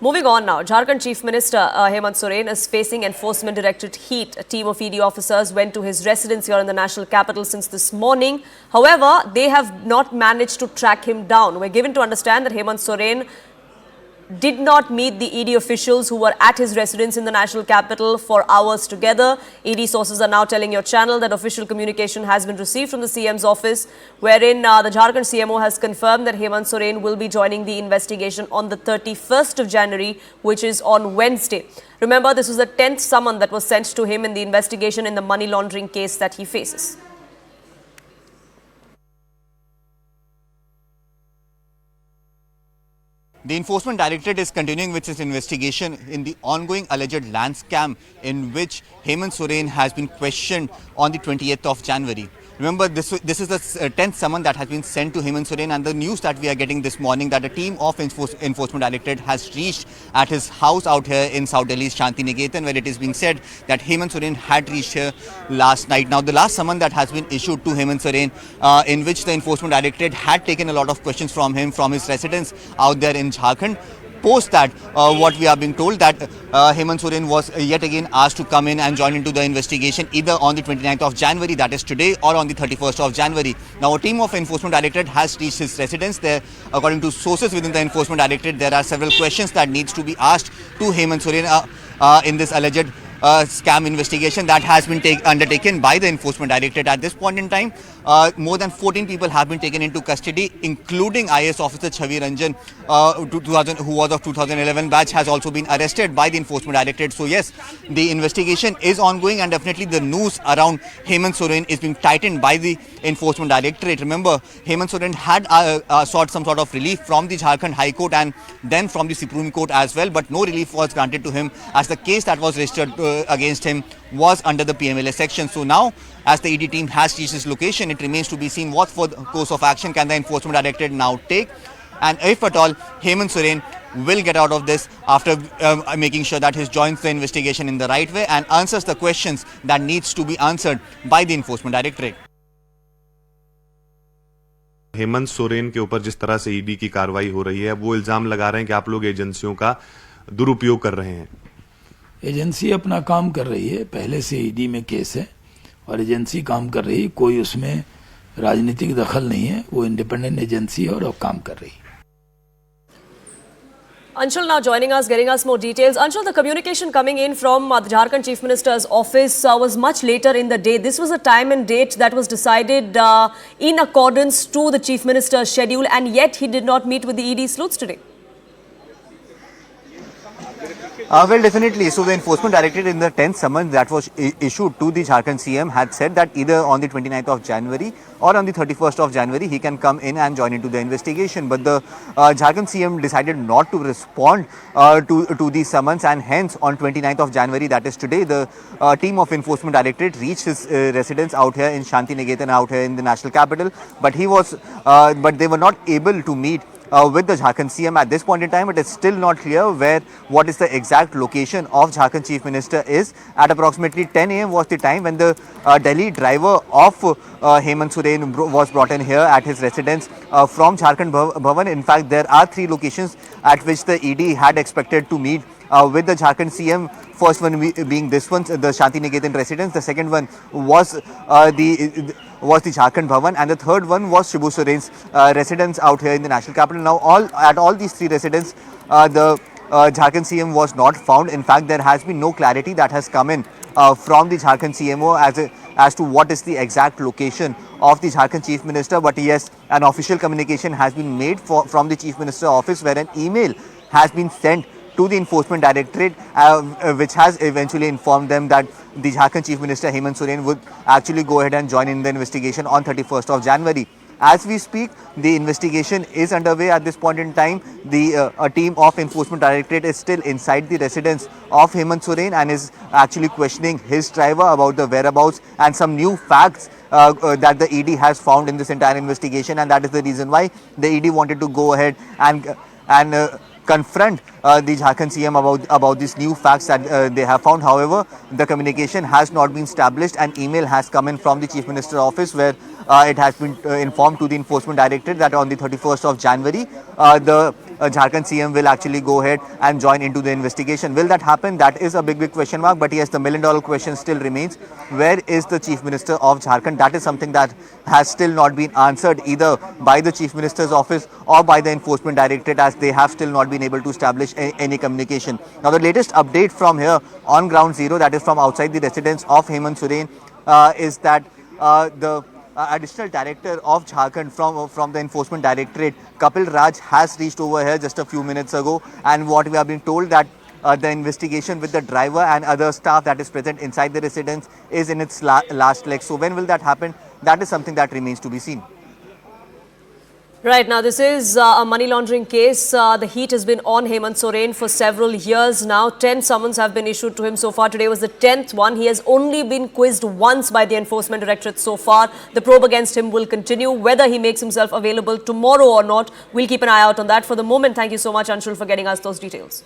Moving on now, Jharkhand Chief Minister Hemant Soren is facing Enforcement Directorate heat. A team of ED officers went to his residence here in the national capital since this morning. However, they have not managed to track him down. We're given to understand that Hemant Soren did not meet the ED officials who were at his residence in the national capital for hours together. ED sources are now telling your channel that official communication has been received from the CM's office, wherein the Jharkhand CMO has confirmed that Hemant Soren will be joining the investigation on the 31st of January, which is on Wednesday. Remember, this was the 10th summon that was sent to him in the investigation in the money laundering case that he faces. The Enforcement Directorate is continuing with its investigation in the ongoing alleged land scam in which Hemant Soren has been questioned on the 28th of January. Remember, this is the 10th summon that has been sent to Hemant Soren, and the news that we are getting this morning that a team of Enforcement Directorate has reached at his house out here in South Delhi's Shanti Niketan, where it is being said that Hemant Soren had reached here last night. Now, the last summon that has been issued to Hemant Soren, in which the Enforcement Directorate had taken a lot of questions from him from his residence out there in Jharkhand. Post that, what we are being told that Hemant Soren was yet again asked to come in and join into the investigation either on the 29th of January, that is today, or on the 31st of January. Now, a team of Enforcement Directorate has reached his residence. There, according to sources within the Enforcement Directorate, there are several questions that needs to be asked to Hemant Soren in this alleged scam investigation that has been undertaken by the Enforcement Directorate. At this point in time, more than 14 people have been taken into custody, including IAS officer Chavi Ranjan, who was of 2011 batch, has also been arrested by the Enforcement Directorate. So yes, the investigation is ongoing, and definitely the news around Hemant Soren is being tightened by the Enforcement Directorate. Remember, Hemant Soren had sought some sort of relief from the Jharkhand High Court and then from the Supreme Court as well, but no relief was granted to him as the case that was registered against him was under the PMLA section. So now, as the ED team has reached this location, it remains to be seen what for the course of action can the Enforcement Directorate now take, and if at all Hemant Soren will get out of this after making sure that he joins the investigation in the right way and answers the questions that needs to be answered by the Enforcement Directorate. Hemant Soren के ऊपर जिस तरह से ED की कार्रवाई हो रही है, वो इल्जाम लगा रहे हैं कि आप लोग एजेंसियों का दुरुपयोग कर रहे हैं। एजेंसी अपना काम कर रही है, पहले से ईडी में केस है और एजेंसी काम कर रही है, कोई उसमें राजनीतिक दखल नहीं है, वो इंडिपेंडेंट एजेंसी है और वो काम कर रही है। Anshul now joining us, getting us more details. Anshul, the communication coming in from the Jharkhand Chief Minister's office was much later in the day. This was a time and date that was decided in accordance to the Chief Minister's schedule, and yet he did not meet with the ED sleuths today. Well, definitely. So the Enforcement Directorate in the 10th summons that was issued to the Jharkhand CM had said that either on the 29th of January or on the 31st of January he can come in and join into the investigation. But the Jharkhand CM decided not to respond to these summons, and hence on 29th of January, that is today, the team of Enforcement Directorate reached his residence out here in Shanti Niketan, out here in the national capital. But they were not able to meet with the Jharkhand CM at this point in time. It is still not clear what is the exact location of Jharkhand Chief Minister is. At approximately 10 a.m. was the time when the Delhi driver of Hemant Soren was brought in here at his residence from Jharkhand Bhavan. In fact, there are 3 locations at which the ED had expected to meet with the Jharkhand CM. First one being this one, the Shanti Niketan residence. The second one was the Jharkhand Bhavan, and the third one was Shibu Soren's residence out here in the national capital. Now, at all these 3 residences, the Jharkhand CM was not found. In fact, there has been no clarity that has come in from the Jharkhand CMO as to what is the exact location of the Jharkhand Chief Minister. But yes, an official communication has been made from the Chief Minister's office, where an email has been sent to the Enforcement Directorate, which has eventually informed them that the Jharkhand Chief Minister Hemant Soren would actually go ahead and join in the investigation on 31st of January. As we speak, the investigation is underway at this point in time. A team of Enforcement Directorate is still inside the residence of Hemant Soren and is actually questioning his driver about the whereabouts and some new facts that the ED has found in this entire investigation, and that is the reason why the ED wanted to go ahead and confront the Jharkhand CM about these new facts that they have found. However, the communication has not been established. An email has come in from the Chief Minister's office where it has been informed to the Enforcement Directorate that on the 31st of January, the Jharkhand CM will actually go ahead and join into the investigation. Will that happen? That is a big question mark. But yes, the million-dollar question still remains. Where is the Chief Minister of Jharkhand? That is something that has still not been answered either by the Chief Minister's office or by the Enforcement Directorate, as they have still not been able to establish any communication. Now, the latest update from here on ground zero, that is from outside the residence of Hemant Soren, is that the additional director of Jharkhand from the Enforcement Directorate, Kapil Raj, has reached over here just a few minutes ago, and what we have been told that the investigation with the driver and other staff that is present inside the residence is in its last leg. So when will that happen? That is something that remains to be seen. Right, now this is a money laundering case. The heat has been on Hemant Soren for several years now. 10 summons have been issued to him so far. Today was the 10th one. He has only been quizzed once by the Enforcement Directorate so far. The probe against him will continue. Whether he makes himself available tomorrow or not, we'll keep an eye out on that. For the moment, thank you so much, Anshul, for getting us those details.